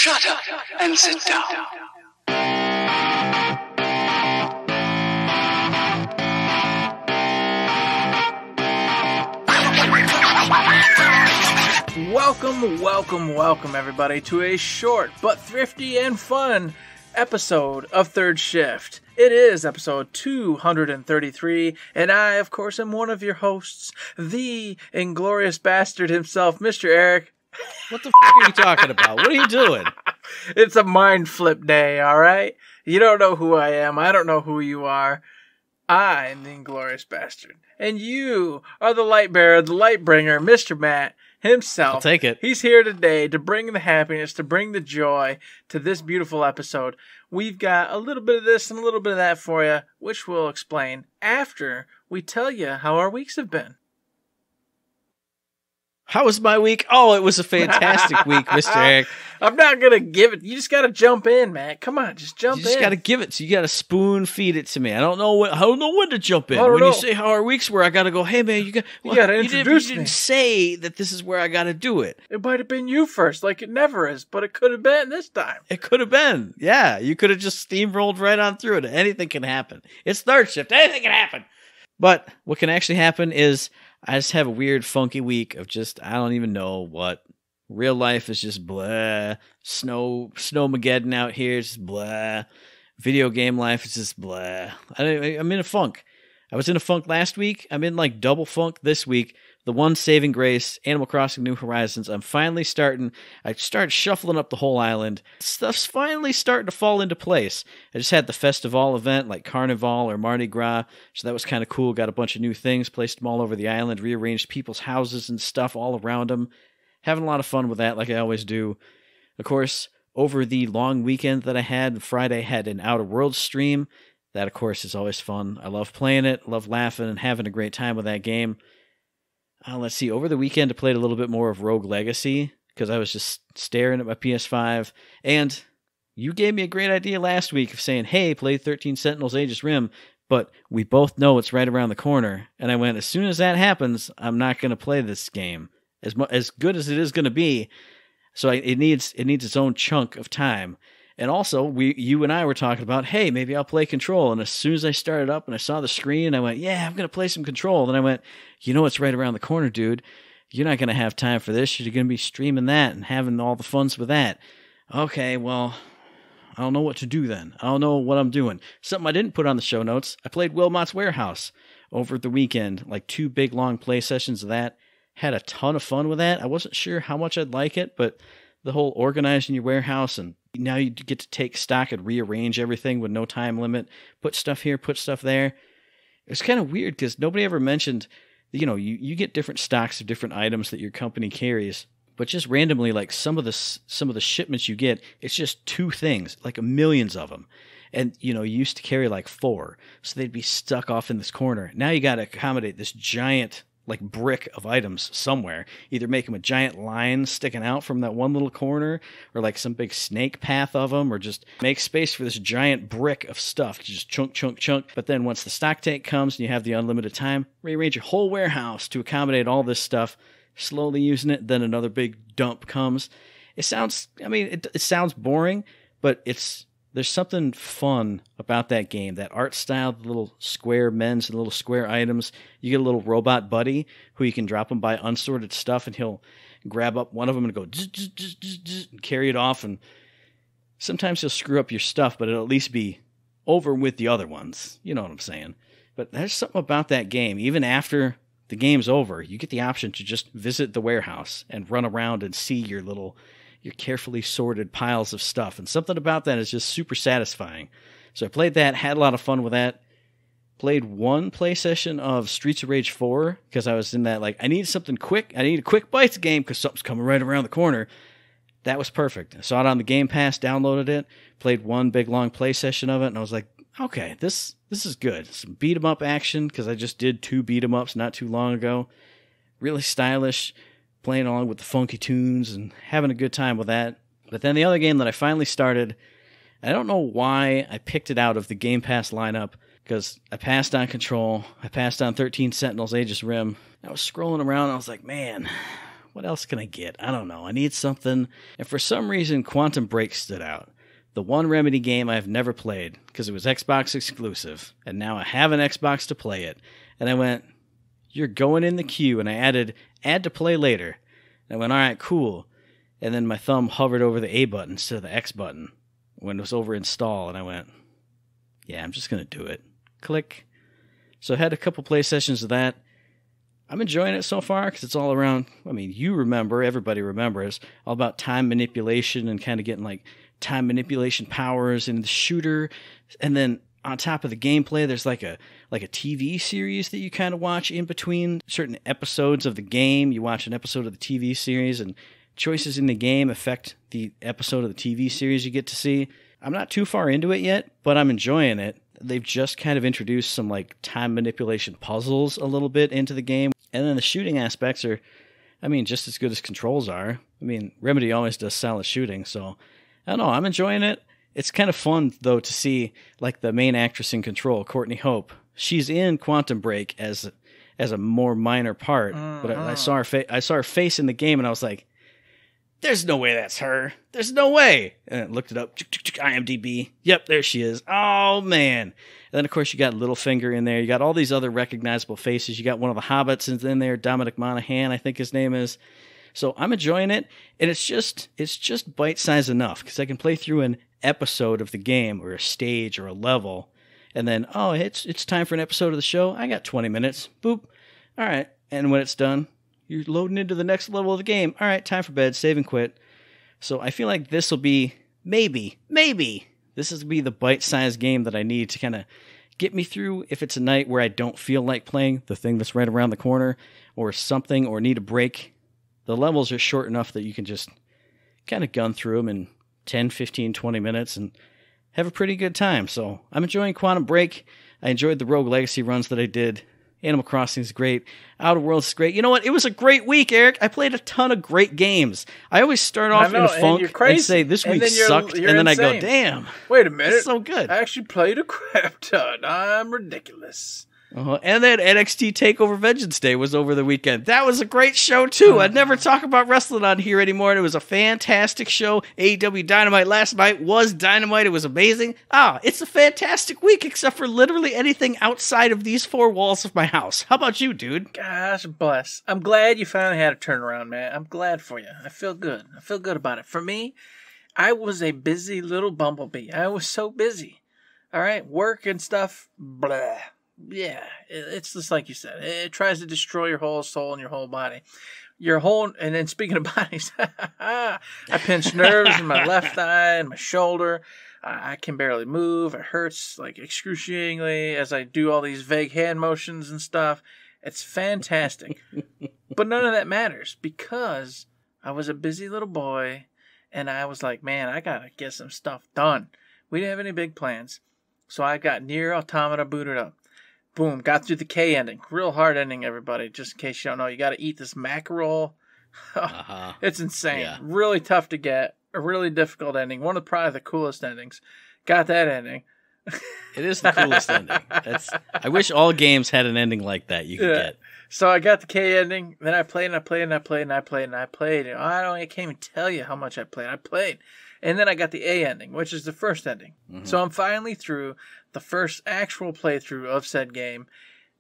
Shut up and sit down. Welcome, everybody, to a short but thrifty and fun episode of Third Shift. It is episode 233, and I, of course, am one of your hosts, the inglorious bastard himself, Mr. Eric. What the f*** are you talking about? What are you doing? It's a mind flip day, alright? You don't know who I am. I don't know who you are. I'm the inglorious bastard. And you are the light bearer, the light bringer, Mr. Matt himself. I'll take it. He's here today to bring the happiness, to bring the joy to this beautiful episode. We've got a little bit of this and a little bit of that for you, which we'll explain after we tell you how our weeks have been. How was my week? Oh, it was a fantastic week, Mr. Eric. I'm not going to give it. You just got to jump in, man. Come on, just jump in. You just got to give it. So you got to spoon feed it to me. I don't know when to jump in. When you say how our weeks were, I got to go, hey, man, you got to introduce me. You didn't say that this is where I got to do it. It might have been you first, like it never is, but it could have been this time. It could have been. Yeah, you could have just steamrolled right on through it. Anything can happen. It's third shift. Anything can happen. But what can actually happen is I just have a weird, funky week of just, I don't even know what. Real life is just blah. Snowmageddon out here is just blah. Video game life is just blah. I'm in a funk. I was in a funk last week. I'm in like double funk this week. The one saving grace, Animal Crossing New Horizons. I started shuffling up the whole island. Stuff's finally starting to fall into place. I just had the Festival event, like Carnival or Mardi Gras, so that was kind of cool. Got a bunch of new things, placed them all over the island, rearranged people's houses and stuff all around them. Having a lot of fun with that, like I always do. Of course, over the long weekend that I had, Friday had an Outer Worlds stream. That, of course, is always fun. I love playing it, love laughing and having a great time with that game. Let's see, over the weekend I played a little bit more of Rogue Legacy, because I was just staring at my PS5, and you gave me a great idea last week of saying, hey, play 13 Sentinels Aegis Rim, but we both know it's right around the corner, and I went, as soon as that happens, I'm not going to play this game. As good as it is going to be, so it needs its own chunk of time. And also, you and I were talking about, hey, maybe I'll play Control. And as soon as I started up and I saw the screen, I went, yeah, I'm going to play some Control. And I went, you know it's right around the corner, dude. You're not going to have time for this. You're going to be streaming that and having all the funs with that. Okay, well, I don't know what to do then. I don't know what I'm doing. Something I didn't put on the show notes, I played Wilmot's Warehouse over the weekend, like 2 big, long play sessions of that. Had a ton of fun with that. I wasn't sure how much I'd like it, but the whole organizing your warehouse, and now you get to take stock and rearrange everything with no time limit, put stuff here, put stuff there. It's kind of weird because nobody ever mentioned, you get different stocks of different items that your company carries, but just randomly, like some of the shipments you get, it's just 2 things, like millions of them. And, you used to carry like 4, so they'd be stuck off in this corner. Now you got to accommodate this giant like brick of items somewhere. Either make them a giant line sticking out from that one little corner, or like some big snake path of them, or just make space for this giant brick of stuff to just chunk. But then once the stock take comes and you have the unlimited time, rearrange your whole warehouse to accommodate all this stuff, slowly using it, then another big dump comes. It sounds boring, but there's something fun about that game. That art style, the little square menus and little square items. You get a little robot buddy who you can drop him by unsorted stuff, and he'll grab up one of them and go and carry it off. And sometimes he'll screw up your stuff, but it'll at least be over with the other ones. You know what I'm saying? But there's something about that game. Even after the game's over, you get the option to just visit the warehouse and run around and see your carefully sorted piles of stuff. And something about that is just super satisfying. So I played that, had a lot of fun with that. Played 1 play session of Streets of Rage 4, because I was in that, like, I need something quick. I need a quick bites game because something's coming right around the corner. That was perfect. I saw it on the Game Pass, downloaded it, played 1 big long play session of it, and I was like, okay, this is good. Some beat-em-up action, because I just did 2 beat-em-ups not too long ago. Really stylish, playing along with the funky tunes and having a good time with that. But then the other game that I finally started, I don't know why I picked it out of the Game Pass lineup, because I passed on Control, I passed on 13 Sentinels Aegis Rim. I was scrolling around and I was like, man, what else can I get? I don't know. I need something. And for some reason, Quantum Break stood out. The one Remedy game I've never played because it was Xbox exclusive. And now I have an Xbox to play it. And I went, you're going in the queue. And I added add to play later. And I went, all right, cool. And then my thumb hovered over the A button instead of the X button when it was over install. And I went, yeah, I'm just going to do it. Click. So I had a couple play sessions of that. I'm enjoying it so far because it's all around, I mean, you remember, everybody remembers, all about time manipulation and kind of getting like time manipulation powers in the shooter. And then on top of the gameplay, there's like a TV series that you kind of watch in between certain episodes of the game. You watch an episode of the TV series and choices in the game affect the episode of the TV series you get to see. I'm not too far into it yet, but I'm enjoying it. They've just kind of introduced some like time manipulation puzzles a little bit into the game. And then the shooting aspects are, I mean, just as good as controls are. I mean, Remedy always does solid shooting, so I don't know. I'm enjoying it. It's kind of fun, though, to see like the main actress in Control, Courtney Hope. She's in Quantum Break as a more minor part, but I saw her face in the game, and I was like, there's no way that's her. There's no way. And I looked it up. IMDb. Yep, there she is. Oh, man. And then, of course, you got Littlefinger in there. You got all these other recognizable faces. You got one of the Hobbits in there, Dominic Monaghan, I think his name is. So I'm enjoying it. And it's just bite-sized enough because I can play through an episode of the game or a stage or a level. And then, oh, it's time for an episode of the show. I got 20 minutes. Boop. All right. And when it's done, you're loading into the next level of the game. All right, time for bed, save and quit. So I feel like this will be, maybe, this will be the bite-sized game that I need to kind of get me through if it's a night where I don't feel like playing the thing that's right around the corner or something or need a break. The levels are short enough that you can just kind of gun through them in 10, 15, 20 minutes and have a pretty good time. So I'm enjoying Quantum Break. I enjoyed the Rogue Legacy runs that I did. Animal Crossing is great. Outer Worlds is great. You know what? It was a great week, Eric. I played a ton of great games. I always start off in a funk and say, this week sucked, and then insane. I go, damn. Wait a minute. It's so good. I actually played a crap ton. I'm ridiculous. And then NXT TakeOver Vengeance Day was over the weekend. That was a great show, too. I'd never talk about wrestling on here anymore. It was a fantastic show. AEW Dynamite last night was Dynamite. It was amazing. It's a fantastic week, except for literally anything outside of these four walls of my house. How about you, dude? Gosh bless. I'm glad you finally had a turnaround, man. I'm glad for you. I feel good. I feel good about it. For me, I was a busy little bumblebee. I was so busy. All right, work and stuff, blah. Yeah, it's just like you said. It tries to destroy your whole soul and your whole body. And then speaking of bodies, I pinched nerves in my left thigh and my shoulder. I can barely move. It hurts like excruciatingly as I do all these vague hand motions and stuff. It's fantastic. But none of that matters because I was a busy little boy and I was like, man, I got to get some stuff done. We didn't have any big plans. So I got Nier Automata booted up. Boom, got through the K ending. Real hard ending, everybody. Just in case you don't know, you got to eat this mackerel. It's insane. Yeah. Really tough to get. A really difficult ending. One of probably the coolest endings. Got that ending. It is the coolest ending. I wish all games had an ending like that you could get. So I got the K ending. Then I played and I played and I played and I played and I played. I can't even tell you how much I played. I played. And then I got the A ending, which is the first ending. Mm-hmm. So I'm finally through the first actual playthrough of said game.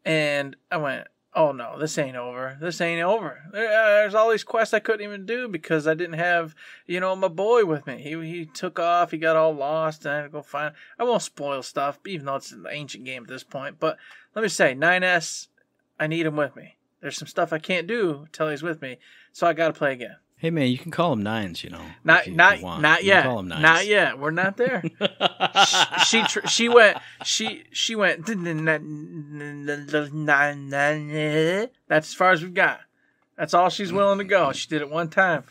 And I went, oh no, this ain't over. This ain't over. There's all these quests I couldn't even do because I didn't have, my boy with me. He took off. He got all lost. And I had to go find. I won't spoil stuff, even though it's an ancient game at this point. But let me say, 9S, I need him with me. There's some stuff I can't do until he's with me. So I got to play again. Hey man, you can call them nines, Not yet. Call them nines. Not yet. We're not there. she went. That's as far as we've got. That's all she's willing to go. She did it one time.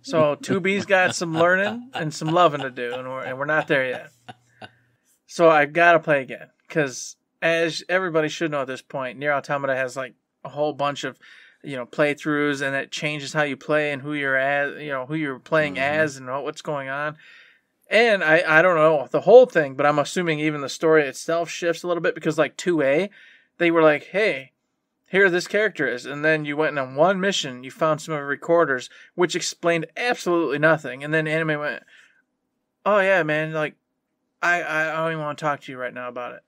So 2B's got some learning and some loving to do, and we're not there yet. So I gotta play again because, as everybody should know at this point, Nier Automata has like a whole bunch of playthroughs, and it changes how you play and who you're as, who you're playing as and what's going on. And I don't know the whole thing, but I'm assuming even the story itself shifts a little bit because like 2A, they were like, hey, here this character is. And then you went on one mission, you found some of the recorders, which explained absolutely nothing. And then anime went, oh yeah, man, like, I don't even want to talk to you right now about it.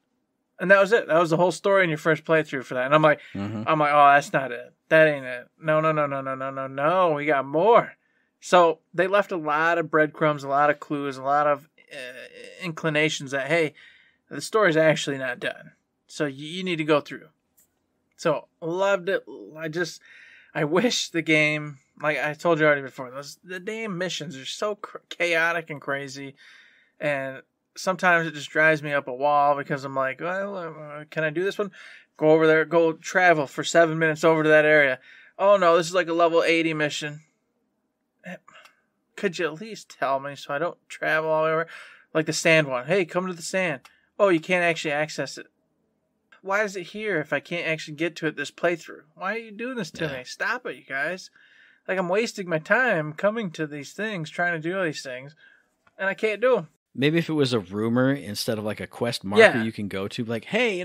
And that was it. That was the whole story in your first playthrough for that. And I'm like, oh, that's not it. That ain't it. No. We got more. So they left a lot of breadcrumbs, a lot of clues, a lot of inclinations that, hey, the story's actually not done. So you need to go through. So loved it. I wish the game, like I told you already before, the damn missions are so chaotic and crazy. And sometimes it just drives me up a wall because I'm like, well, can I do this one? Go over there, go travel for 7 minutes over to that area. Oh no, this is like a level 80 mission. Could you at least tell me so I don't travel all over? Like the sand one. Hey, come to the sand. Oh, you can't actually access it. Why is it here if I can't actually get to it this playthrough? Why are you doing this to me? Stop it, you guys. Like I'm wasting my time coming to these things, trying to do all these things, and I can't do them. Maybe if it was a rumor instead of like a quest marker you can go to, like, hey,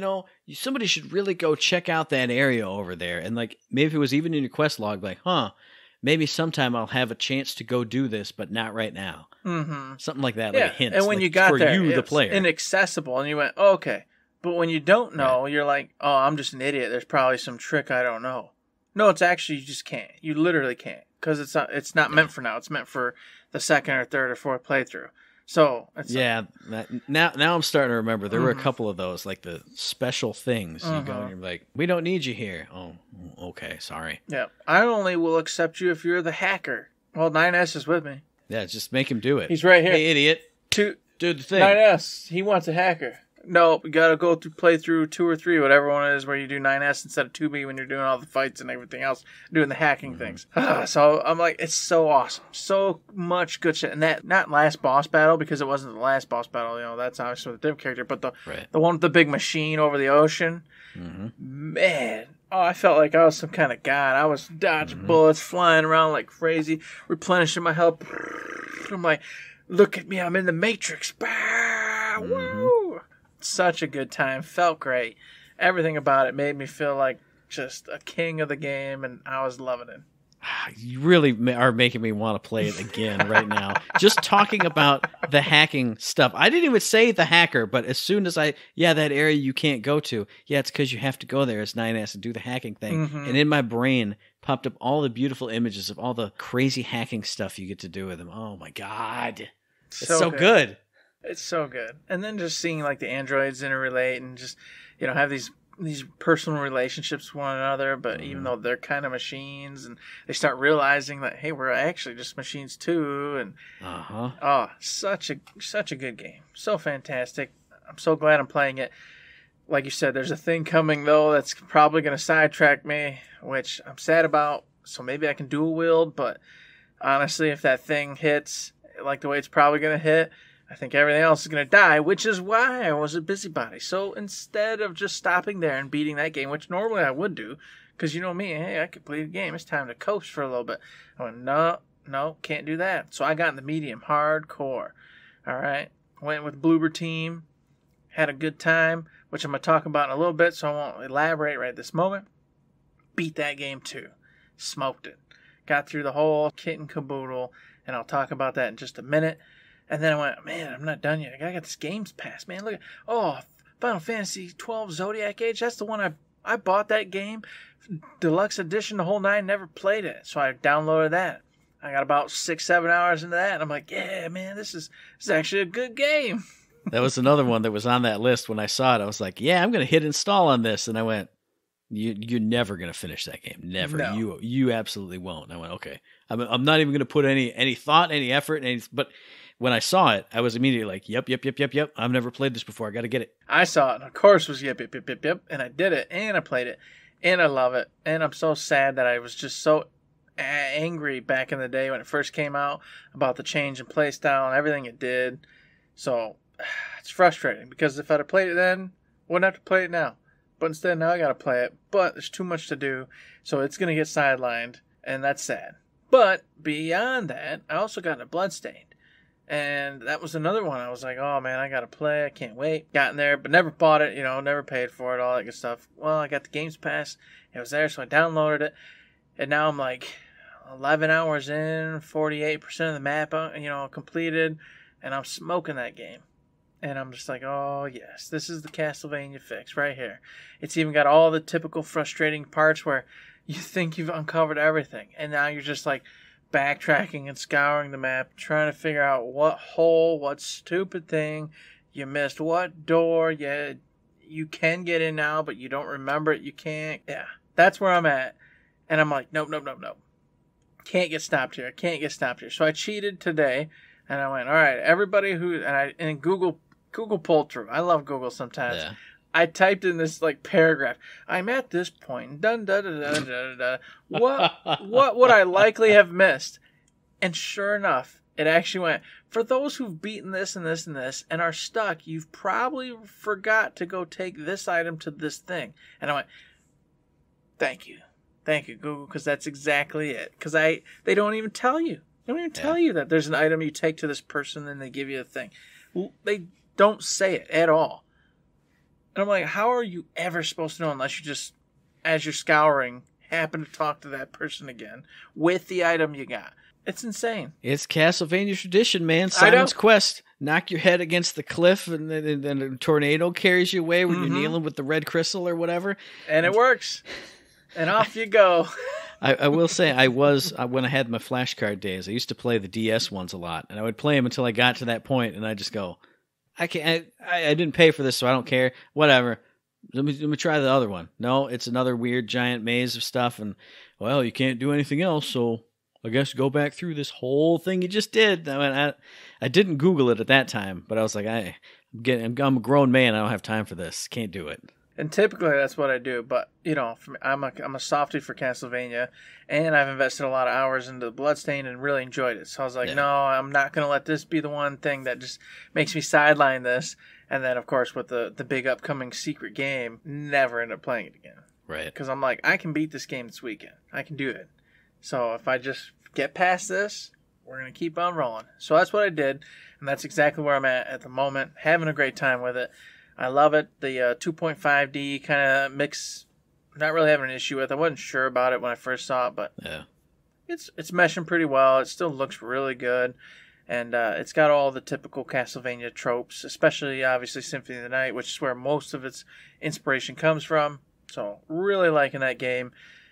somebody should really go check out that area over there. And like, maybe if it was even in your quest log, like, maybe sometime I'll have a chance to go do this, but not right now. Mm-hmm. Something like that, like a hint. And when like, you got for there, you, the it's player, inaccessible, and you went, oh, okay. But when you don't know, you're like, oh, I'm just an idiot. There's probably some trick I don't know. No, it's actually, you just can't. You literally can't. Because it's not meant for now. It's meant for the second or third or fourth playthrough. So it's now I'm starting to remember there were a couple of those, like the special things. You go and you're like, we don't need you here. Oh, okay, sorry. Yeah, I only will accept you if you're the hacker. Well, 9S is with me. Yeah, just make him do it. He's right here. Hey, idiot. Do the thing. 9S, he wants a hacker. No, we gotta go through playthrough 2 or 3, whatever one it is, where you do 9S instead of 2B when you're doing all the fights and everything else, doing the hacking things. So I'm like, it's so awesome, so much good shit. And that not last boss battle, because it wasn't the last boss battle. That's obviously with a different character, but the one with the big machine over the ocean, man. Oh, I felt like I was some kind of god. I was dodging bullets, flying around like crazy, replenishing my health. I'm like, look at me, I'm in the Matrix. Woo! Such a good time. Felt great. Everything about it made me feel like just a king of the game, and I was loving it. You really are making me want to play it again right now. Just talking about the hacking stuff. I didn't even say the hacker, but as soon as that area you can't go to, it's because you have to go there as 9S and do the hacking thing. And in my brain popped up all the beautiful images of all the crazy hacking stuff you get to do with them. Oh my God. It's so good. It's so good. And then just seeing like the androids interrelate and just, have these personal relationships with one another, but even though they're kind of machines, and they start realizing that, hey, we're actually just machines too. And such a good game. So fantastic. I'm so glad I'm playing it. Like you said, there's a thing coming though that's probably going to sidetrack me, which I'm sad about. So maybe I can dual wield, but honestly, if that thing hits like the way it's probably going to hit, I think everything else is going to die, which is why I was a busybody. So instead of just stopping there and beating that game, which normally I would do, because you know me, hey, I could play the game. It's time to coast for a little bit. I went, no, can't do that. So I got in the medium, hardcore. All right. Went with Bloober Team. Had a good time, which I'm going to talk about in a little bit, so I won't elaborate right this moment. Beat that game too. Smoked it. Got through the whole kit and caboodle, and I'll talk about that in just a minute. And then I went, man, I'm not done yet. I got this Games Pass, man. Look at, Final Fantasy 12 Zodiac Age. That's the one I bought that game. Deluxe Edition, the whole 9, never played it. So I downloaded that. I got about 6-7 hours into that. And I'm like, yeah, man, this is actually a good game. That was another one that was on that list. When I saw it, I was like, yeah, I'm going to hit install on this. And I went, you're never going to finish that game. Never. No. You absolutely won't. And I went, okay. I'm not even going to put any thought, any effort, but when I saw it, I was immediately like, yep. I've never played this before. I got to get it. I saw it, and of course was yep. And I did it, and I played it, and I love it. And I'm so sad that I was just so angry back in the day when it first came out about the change in play style and everything it did. So it's frustrating, because if I'd have played it then, wouldn't have to play it now. But instead, now I got to play it. But there's too much to do, so it's going to get sidelined, and that's sad. But beyond that, I also got into Bloodstained. And that was another one. I was like, oh man, I gotta play. I can't wait. Got in there, but never bought it, never paid for it, all that good stuff. Well, I got the Games Pass. It was there, so I downloaded it. And now I'm like 11 hours in, 48% of the map, completed. And I'm smoking that game. And I'm just like, oh, yes, this is the Castlevania fix right here. It's even got all the typical frustrating parts where you think you've uncovered everything. And now you're just like backtracking and scouring the map, trying to figure out what hole, what stupid thing you missed, what door you can get in now, but you don't remember it. You can't. Yeah, that's where I'm at. And I'm like, nope. Can't get stopped here. So I cheated today. And I went, all right, everybody and Google pulled through. I love Google sometimes. Yeah. I typed in this paragraph. I'm at this point. Dun da da da da da. What would I likely have missed? And sure enough, it actually went, for those who've beaten this and this and this and are stuck, you've probably forgot to go take this item to this thing. And I went, thank you, Google, because that's exactly it. Because they don't even tell you. They don't even tell you that there's an item you take to this person and they give you a thing. They don't say it at all. And I'm like, how are you ever supposed to know unless you just, as you're scouring, happen to talk to that person again with the item you got? It's insane. It's Castlevania tradition, man. Simon's Quest. Knock your head against the cliff and then a tornado carries you away when you're kneeling with the red crystal or whatever. And it works. And off you go. I will say when I had my flashcard days, I used to play the DS ones a lot, and I would play them until I got to that point, and I just go, I didn't pay for this, so I don't care. Whatever. Let me try the other one. No, it's another weird giant maze of stuff, and well, you can't do anything else, so I guess go back through this whole thing you just did. I didn't Google it at that time, but I was like, I'm a grown man. I don't have time for this. Can't do it. And typically that's what I do, but for me, I'm a softie for Castlevania, and I've invested a lot of hours into Bloodstained and really enjoyed it. So I was like, no, I'm not going to let this be the one thing that just makes me sideline this. And then, of course, with the big upcoming secret game, never end up playing it again. Right. Because I'm like, I can beat this game this weekend. I can do it. So if I just get past this, we're going to keep on rolling. So that's what I did, and that's exactly where I'm at the moment, having a great time with it. I love it. The 2.5D kind of mix, not really having an issue with. I wasn't sure about it when I first saw it, but it's meshing pretty well. It still looks really good, and it's got all the typical Castlevania tropes, especially, obviously, Symphony of the Night, which is where most of its inspiration comes from. So really liking that game.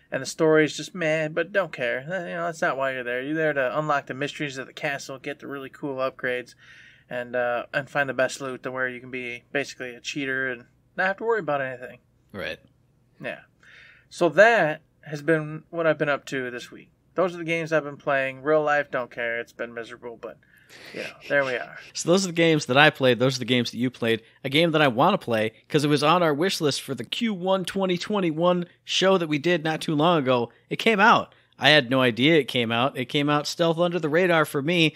And the story is just meh, but don't care. That's not why you're there. You're there to unlock the mysteries of the castle, get the really cool upgrades, and find the best loot to where you can be basically a cheater and not have to worry about anything. Right. Yeah. So that has been what I've been up to this week. Those are the games I've been playing. Real life, don't care. It's been miserable, but there we are. So those are the games that I played. Those are the games that you played. A game that I want to play because it was on our wish list for the Q1 2021 show that we did not too long ago. It came out. I had no idea it came out. It came out stealth under the radar for me.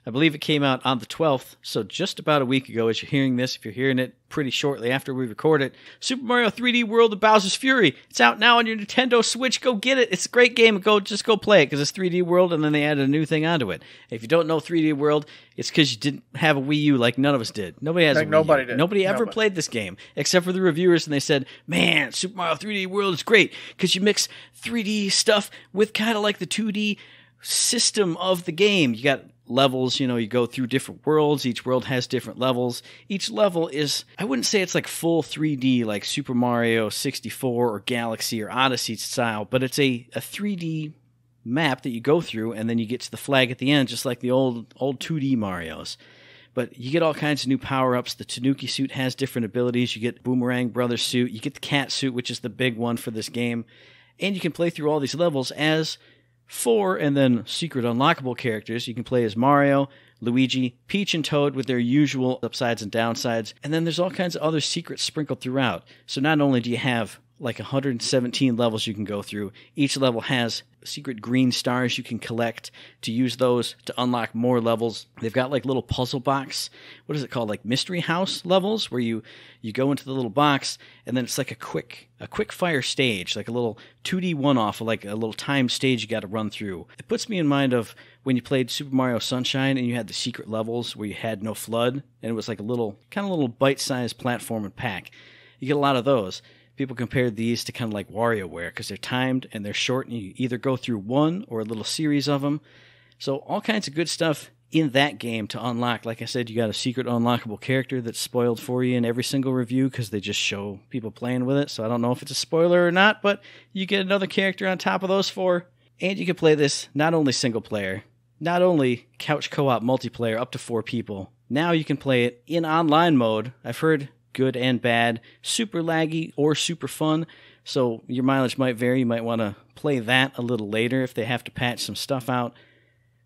I believe it came out on the 12th, so just about a week ago as you're hearing this, if you're hearing it pretty shortly after we record it. Super Mario 3D World of Bowser's Fury. It's out now on your Nintendo Switch. Go get it. It's a great game. Just go play it because it's 3D World, and then they added a new thing onto it. If you don't know 3D World, it's because you didn't have a Wii U like none of us did. Nobody has a Wii U. Nobody did. Nobody ever played this game except for the reviewers, and they said, man, Super Mario 3D World is great because you mix 3D stuff with kind of like the 2D system of the game. You got levels, you go through different worlds. Each world has different levels. Each level is, I wouldn't say it's like full 3D like Super Mario 64 or Galaxy or Odyssey style, but it's a 3D map that you go through, and then you get to the flag at the end, just like the old 2D Marios. But you get all kinds of new power-ups. The Tanuki suit has different abilities. You get Boomerang Brothers suit. You get the cat suit, which is the big one for this game. And you can play through all these levels as 4 and then secret unlockable characters. You can play as Mario, Luigi, Peach, and Toad with their usual upsides and downsides. And then there's all kinds of other secrets sprinkled throughout. So not only do you have like 117 levels you can go through. Each level has secret green stars you can collect to use those to unlock more levels. They've got like little puzzle box, what is it called, like mystery house levels, where you go into the little box and then it's like a quick fire stage, like a little 2D one-off, like a little time stage you got to run through. It puts me in mind of when you played Super Mario Sunshine and you had the secret levels where you had no flood, and it was like a little bite-sized platform and pack. You get a lot of those. People compared these to kind of like WarioWare because they're timed and they're short, and you either go through one or a little series of them. So all kinds of good stuff in that game to unlock. Like I said, you got a secret unlockable character that's spoiled for you in every single review because they just show people playing with it. So I don't know if it's a spoiler or not, but you get another character on top of those four. And you can play this not only single player, not only couch co-op multiplayer up to 4 people. Now you can play it in online mode. I've heard good and bad, super laggy or super fun, so your mileage might vary. You might want to play that a little later if they have to patch some stuff out.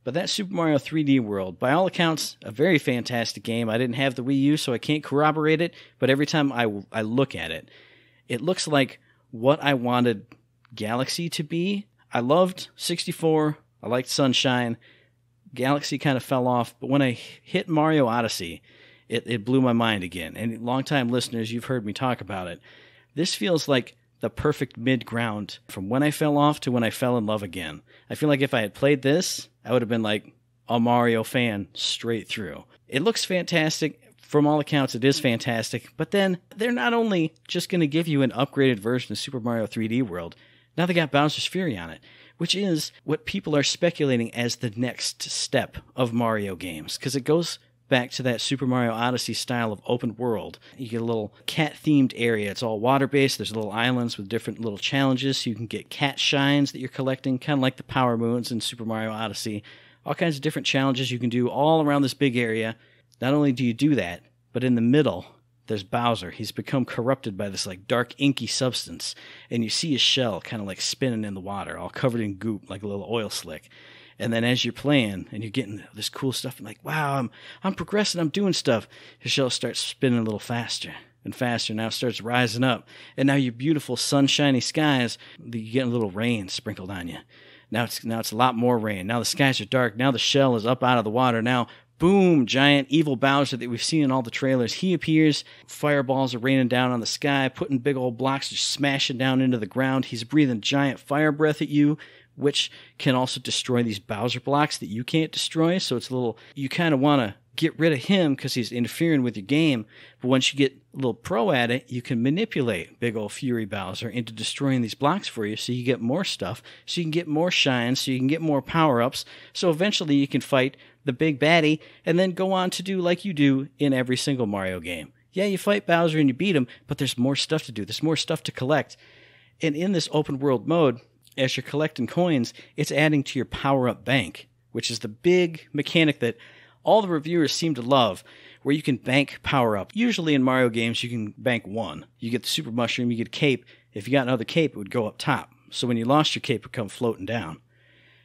But that Super Mario 3D World, by all accounts, a very fantastic game. I didn't have the Wii U, so I can't corroborate it, but every time I look at it, it looks like what I wanted Galaxy to be. I loved 64, I liked Sunshine. Galaxy kind of fell off, but when I hit Mario Odyssey, it blew my mind again. And longtime listeners, you've heard me talk about it. This feels like the perfect mid-ground from when I fell off to when I fell in love again. I feel like if I had played this, I would have been like a Mario fan straight through. It looks fantastic. From all accounts, it is fantastic. But then they're not only just going to give you an upgraded version of Super Mario 3D World, now they got Bowser's Fury on it, which is what people are speculating as the next step of Mario games, because it goes back to that Super Mario Odyssey style of open world. You get a little cat-themed area. It's all water-based. There's little islands with different little challenges, so you can get cat shines that you're collecting, kind of like the Power Moons in Super Mario Odyssey. All kinds of different challenges you can do all around this big area. Not only do you do that, but in the middle, there's Bowser. He's become corrupted by this like dark, inky substance, and you see his shell kind of like spinning in the water, all covered in goop, like a little oil slick. And then as you're playing and you're getting this cool stuff, and like, wow, I'm progressing, I'm doing stuff, his shell starts spinning a little faster and faster. Now it starts rising up. And now your beautiful sunshiny skies, you get a little rain sprinkled on you. Now it's a lot more rain. Now the skies are dark. Now the shell is up out of the water. Now, boom, giant evil Bowser that we've seen in all the trailers. He appears. Fireballs are raining down on the sky, putting big old blocks just smashing down into the ground. He's breathing giant fire breath at you, which can also destroy these Bowser blocks that you can't destroy. So it's a little, you kind of want to get rid of him because he's interfering with your game. But once you get a little pro at it, you can manipulate big old Fury Bowser into destroying these blocks for you, so you get more stuff, so you can get more shines, so you can get more power-ups. So eventually you can fight the big baddie and then go on to do like you do in every single Mario game. Yeah, you fight Bowser and you beat him, but there's more stuff to do. There's more stuff to collect. And in this open world mode, as you're collecting coins, it's adding to your power-up bank, which is the big mechanic that all the reviewers seem to love, where you can bank power-up. Usually in Mario games, you can bank one. You get the Super Mushroom, you get a cape. If you got another cape, it would go up top. So when you lost your cape, it would come floating down.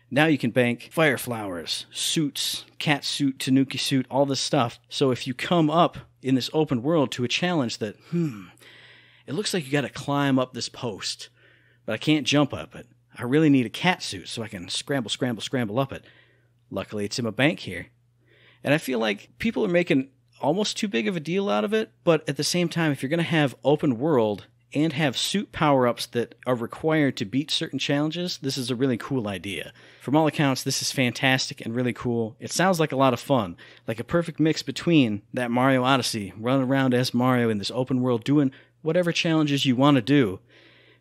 Now you can bank fire flowers, suits, cat suit, tanuki suit, all this stuff. So if you come up in this open world to a challenge that, it looks like you got to climb up this post, but I can't jump up it. I really need a cat suit so I can scramble up it. Luckily, it's in my bank here. And I feel like people are making almost too big of a deal out of it, but at the same time, if you're going to have open world and have suit power-ups that are required to beat certain challenges, this is a really cool idea. From all accounts, this is fantastic and really cool. It sounds like a lot of fun, like a perfect mix between that Mario Odyssey, running around as Mario in this open world, doing whatever challenges you want to do.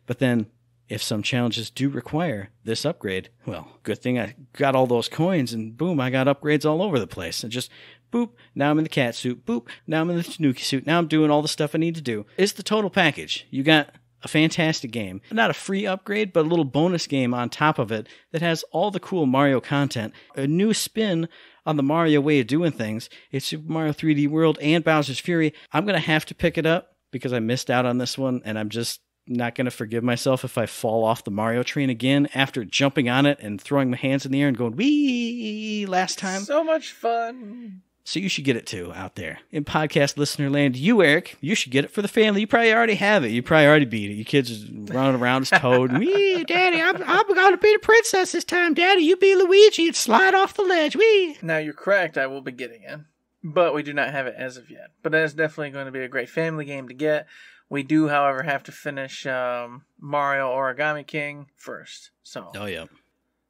But then, if some challenges do require this upgrade, well, good thing I got all those coins, and boom, I got upgrades all over the place. And just, boop, now I'm in the cat suit, boop, now I'm in the tanuki suit, now I'm doing all the stuff I need to do. It's the total package. You got a fantastic game. Not a free upgrade, but a little bonus game on top of it that has all the cool Mario content. A new spin on the Mario way of doing things. It's Super Mario 3D World and Bowser's Fury. I'm going to have to pick it up because I missed out on this one, and I'm just not going to forgive myself if I fall off the Mario train again after jumping on it and throwing my hands in the air and going, wee, last time. So much fun. So you should get it too out there. In podcast listener land, you, Eric, you should get it for the family. You probably already have it. You probably already beat it. Your kids are running around as Toad. Wee, Daddy, I'm going to be the princess this time. Daddy, you be Luigi and slide off the ledge. Wee. Now, you're correct. I will be getting it. But we do not have it as of yet. But that is definitely going to be a great family game to get. We do, however, have to finish Mario Origami King first. So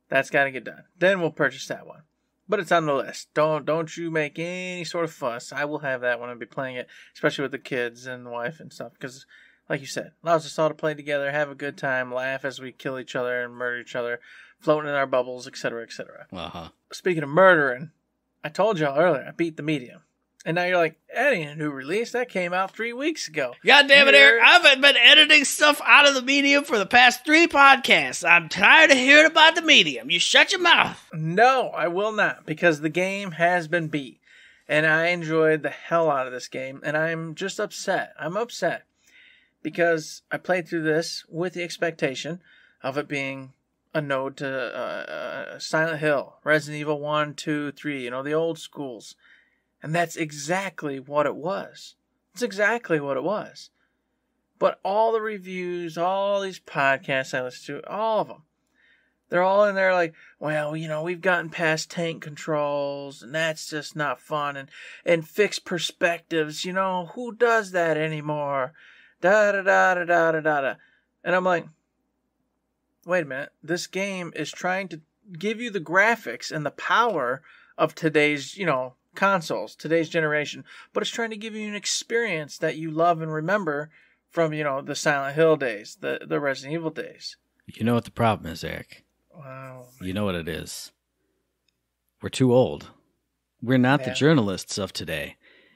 that's got to get done. Then we'll purchase that one. But it's on the list. Don't you make any sort of fuss. I will have that when I be playing it, especially with the kids and the wife and stuff. Because, like you said, allows us all to play together, have a good time, laugh as we kill each other and murder each other, floating in our bubbles, etc., etc. Speaking of murdering, I told y'all earlier, I beat the medium. And now you're like, that ain't a new release. That came out 3 weeks ago. God damn it, Eric. I've been editing stuff out of the medium for the past 3 podcasts. I'm tired of hearing about the medium. You shut your mouth. No, I will not, because the game has been beat. And I enjoyed the hell out of this game. And I'm just upset. I'm upset because I played through this with the expectation of it being a node to Silent Hill, Resident Evil 1, 2, 3, the old schools. And that's exactly what it was. It's exactly what it was. But all the reviews, all these podcasts I listen to, all of them, they're all in there like, well, we've gotten past tank controls, and that's just not fun, and fixed perspectives, who does that anymore? Da-da-da-da-da-da-da. And I'm like, wait a minute, this game is trying to give you the graphics and the power of today's, consoles, today's generation, but it's trying to give you an experience that you love and remember from, the Silent Hill days, the Resident Evil days. You know what the problem is, Eric? Wow. You know what it is. We're too old. We're not the journalists of today.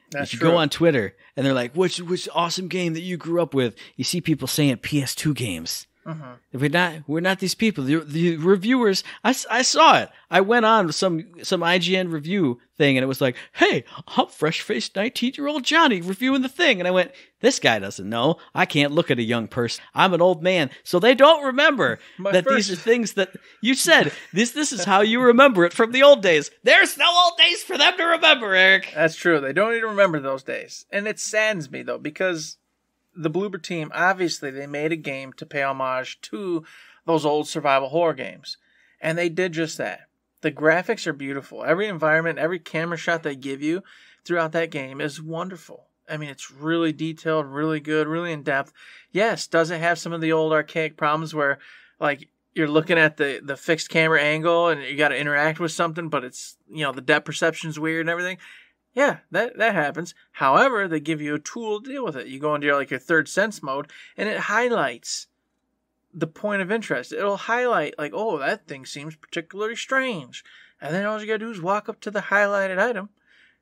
That's you true. go on Twitter, and they're like, which awesome game that you grew up with? You see people saying PS2 games. Mm-hmm. We're not these people. The reviewers, I saw it. I went on some IGN review thing, and it was like, hey, I'm fresh-faced 19-year-old Johnny reviewing the thing. And I went, this guy doesn't know. I can't look at a young person. I'm an old man. So they don't remember these are things that you said. This is how you remember it from the old days. There's no old days for them to remember, Eric. That's true. They don't even remember those days. And it saddens me, though, because the Bloober Team, obviously, they made a game to pay homage to those old survival horror games. And they did just that. The graphics are beautiful. Every environment, every camera shot they give you throughout that game is wonderful. I mean, it's really detailed, really good, really in-depth. Yes, does it have some of the old archaic problems where, like, you're looking at the fixed camera angle and you got to interact with something, but it's, the depth perception's weird and everything? Yeah, that happens. However, they give you a tool to deal with it. You go into your third sense mode, and it highlights the point of interest. It'll highlight, like, oh, that thing seems particularly strange. And then all you gotta do is walk up to the highlighted item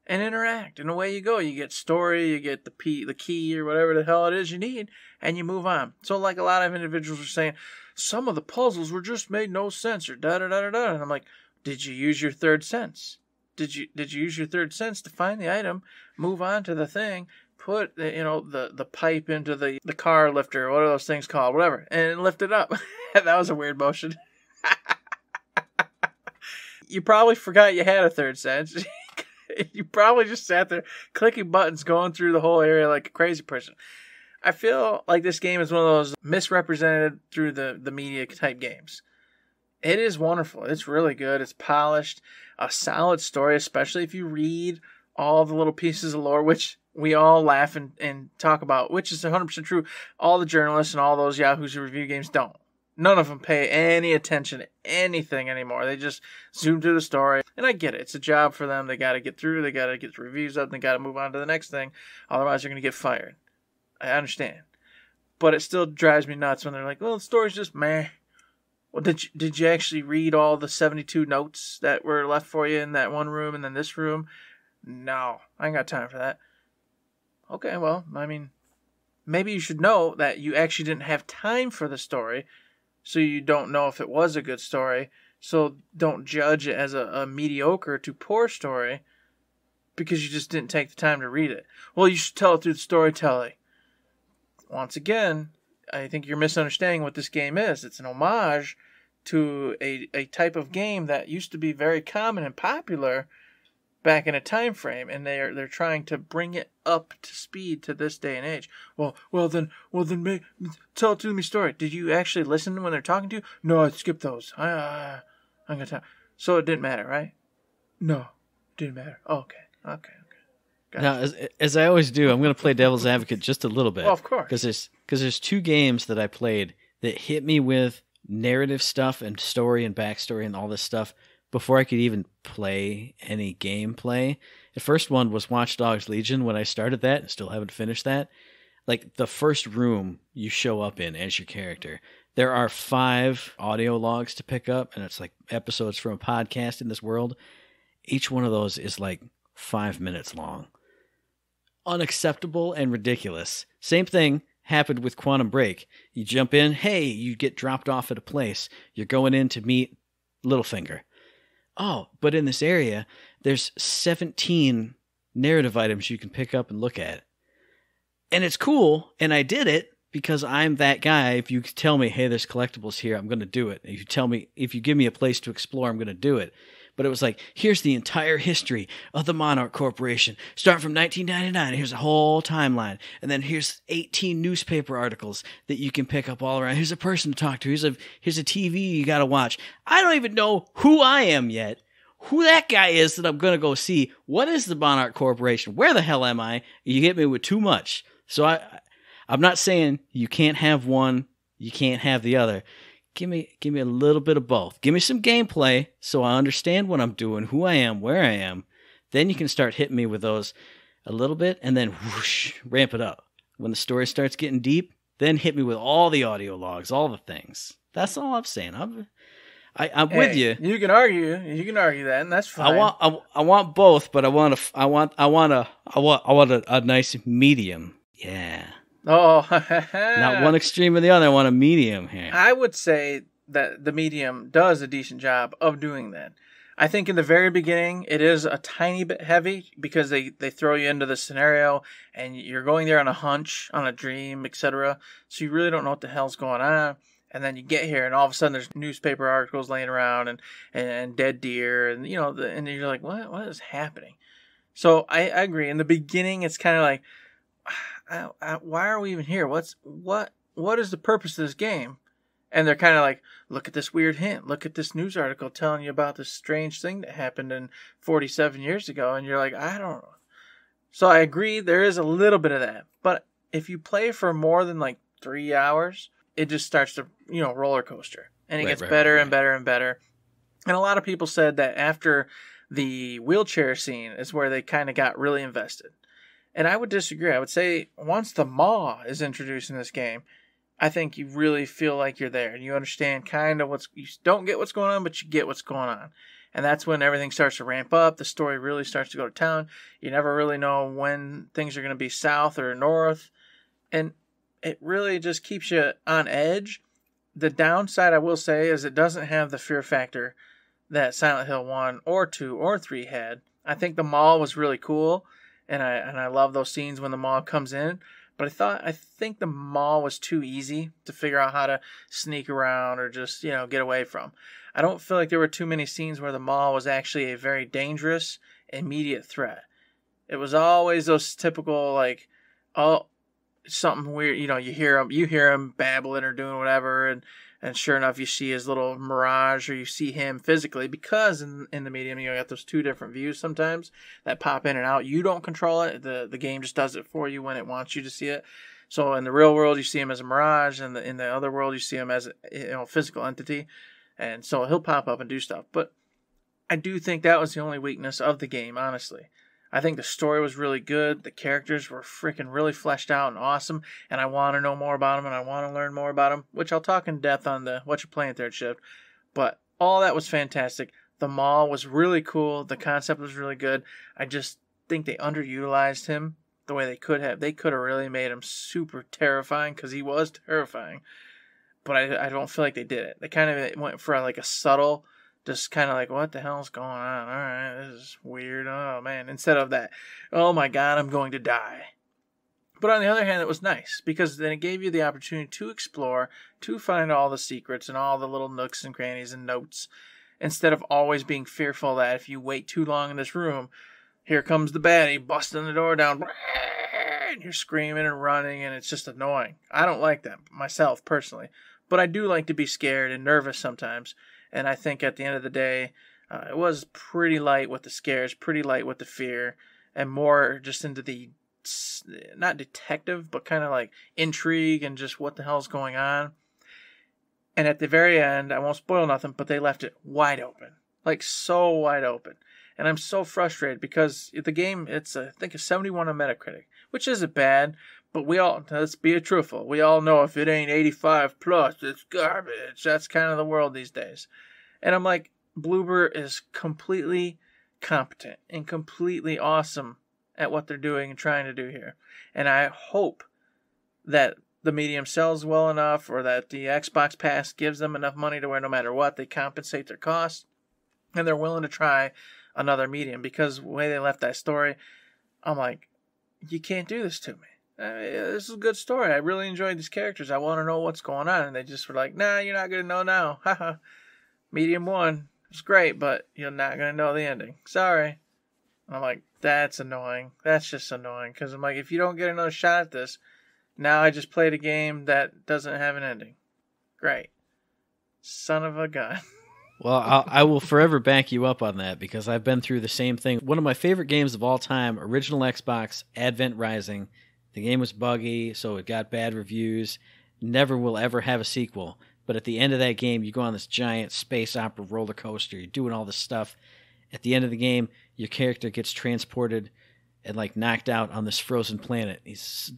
and interact. And away you go. You get story, you get the key or whatever the hell it is you need, and you move on. So like a lot of individuals are saying, some of the puzzles were just made no sense or da-da-da-da-da. And I'm like, did you use your third sense? Did you use your third sense to find the item, move on to the thing, put the pipe into the car lifter, what are those things called, whatever, and lift it up? That was a weird motion. You probably forgot you had a third sense. You probably just sat there clicking buttons, going through the whole area like a crazy person. I feel like this game is one of those misrepresented through the media type games. It is wonderful. It's really good. It's polished. A solid story, especially if you read all the little pieces of lore, which we all laugh and talk about, which is 100% true. All the journalists and all those yahoos who review games don't. None of them pay any attention to anything anymore. They just zoom through the story. And I get it. It's a job for them. They got to get through. They got to get the reviews up. They got to move on to the next thing. Otherwise, they're going to get fired. I understand. But it still drives me nuts when they're like, well, the story's just meh. Well, did you actually read all the 72 notes that were left for you in that one room and then this room? No, I ain't got time for that. Okay, well, I mean, maybe you should know that you actually didn't have time for the story, so you don't know if it was a good story. So don't judge it as a mediocre to poor story because you just didn't take the time to read it. Well, you should tell it through the storytelling. Once again, I think you're misunderstanding what this game is. It's an homage to a type of game that used to be very common and popular back in a time frame, and they're trying to bring it up to speed to this day and age. Well then, tell it to me story. Did you actually listen when they're talking to you? No, I skipped those. I'm gonna tell. So it didn't matter, right? No, it didn't matter. Okay. Gotcha. Now, as I always do, I'm going to play devil's advocate just a little bit. Well, of course. Because there's 2 games that I played that hit me with narrative stuff and story and backstory and all this stuff before I could even play any gameplay. The first one was Watch Dogs Legion when I started that and still haven't finished that. Like, the first room you show up in as your character, there are 5 audio logs to pick up, and it's like episodes from a podcast in this world. Each one of those is like 5 minutes long. Unacceptable and ridiculous. Same thing happened with Quantum Break. You jump in, hey, you get dropped off at a place. You're going in to meet Littlefinger. Oh, but in this area, there's 17 narrative items you can pick up and look at. And it's cool, and I did it because I'm that guy. If you tell me, hey, there's collectibles here, I'm going to do it. If you give me a place to explore, I'm going to do it. But it was like, here's the entire history of the Monarch Corporation, starting from 1999. Here's a whole timeline. And then here's 18 newspaper articles that you can pick up all around. Here's a person to talk to. Here's a TV you got to watch. I don't even know who I am yet, who that guy is that I'm going to go see. What is the Monarch Corporation? Where the hell am I? You hit me with too much. So I'm not saying you can't have one, you can't have the other. Give me a little bit of both. Give me some gameplay so I understand what I'm doing, who I am, where I am. Then you can start hitting me with those a little bit and then whoosh, ramp it up. When the story starts getting deep, then hit me with all the audio logs, all the things. That's all I'm saying. I'm with you. You can argue that, and that's fine. I want both, but I want a nice medium. Yeah. Oh, not one extreme or the other. I want a medium here. I would say that the medium does a decent job of doing that. I think in the very beginning, it is a tiny bit heavy because they throw you into the scenario and you're going there on a hunch, on a dream, etc. So you really don't know what the hell's going on. And then you get here and all of a sudden there's newspaper articles laying around and dead deer and, and you're like, what is happening? So I agree. In the beginning, it's kind of like, why are we even here? What is the purpose of this game? And they're kind of like, look at this weird hint. Look at this news article telling you about this strange thing that happened in 47 years ago. And you're like, I don't know. So I agree. There is a little bit of that. But if you play for more than like 3 hours, it just starts to, roller coaster. And it gets better and better and better. And a lot of people said that after the wheelchair scene is where they kind of got really invested. And I would disagree. I would say once the Maw is introduced in this game, I think you really feel like you're there. And you understand kind of you don't get what's going on, but you get what's going on. And that's when everything starts to ramp up. The story really starts to go to town. You never really know when things are going to be south or north. And it really just keeps you on edge. The downside, I will say, is it doesn't have the fear factor that Silent Hill 1 or 2 or 3 had. I think the Maw was really cool. And I love those scenes when the Maw comes in. But I think the Maw was too easy to figure out how to sneak around or just, get away from. I don't feel like there were too many scenes where the Maw was actually a very dangerous, immediate threat. It was always those typical, like, oh, something weird, you hear him babbling or doing whatever, and sure enough, you see his little mirage, or you see him physically, because in the medium, you got those 2 different views sometimes that pop in and out. You don't control it. The game just does it for you when it wants you to see it. So in the real world, you see him as a mirage, and in the other world, you see him as a physical entity. And so he'll pop up and do stuff. But I do think that was the only weakness of the game, honestly. I think the story was really good. The characters were freaking really fleshed out and awesome. And I want to know more about them and I want to learn more about them, which I'll talk in depth on the What You're Playing Third Shift. But all that was fantastic. The Maw was really cool. The concept was really good. I just think they underutilized him the way they could have. They could have really made him super terrifying because he was terrifying. But I don't feel like they did it. They kind of went for like a subtle, just kind of like, what the hell's going on? All right, this is weird. Oh, man. Instead of that, oh, my God, I'm going to die. But on the other hand, it was nice because then it gave you the opportunity to explore, to find all the secrets and all the little nooks and crannies and notes, instead of always being fearful that if you wait too long in this room, here comes the baddie busting the door down, and you're screaming and running, and it's just annoying. I don't like that myself personally, but I do like to be scared and nervous sometimes. And I think at the end of the day, it was pretty light with the scares, pretty light with the fear, and more just into the, not detective, but kind of like intrigue and just what the hell's going on. And at the very end, I won't spoil nothing, but they left it wide open. Like, so wide open. And I'm so frustrated because the game, it's, I think, a 71 on Metacritic, which isn't bad, but let's be truthful, we all know if it ain't 85 plus, it's garbage. That's kind of the world these days. And I'm like, Bloober is completely competent and completely awesome at what they're doing and trying to do here. And I hope that the medium sells well enough, or that the Xbox Pass gives them enough money to where no matter what, they compensate their costs and they're willing to try another medium. Because the way they left that story, I'm like, you can't do this to me. This is a good story. I really enjoyed these characters. I want to know what's going on. And they just were like, nah, you're not going to know now. Haha. Medium 1 was great, but you're not going to know the ending. Sorry. I'm like, that's annoying. That's just annoying. Because I'm like, if you don't get another shot at this, now I just played a game that doesn't have an ending. Great. Son of a gun. Well, I will forever back you up on that, because I've been through the same thing. One of my favorite games of all time, original Xbox, Advent Rising. The game was buggy, so it got bad reviews. Never will ever have a sequel. But at the end of that game, you go on this giant space opera roller coaster. You're doing all this stuff. At the end of the game, your character gets transported and like knocked out on this frozen planet. He's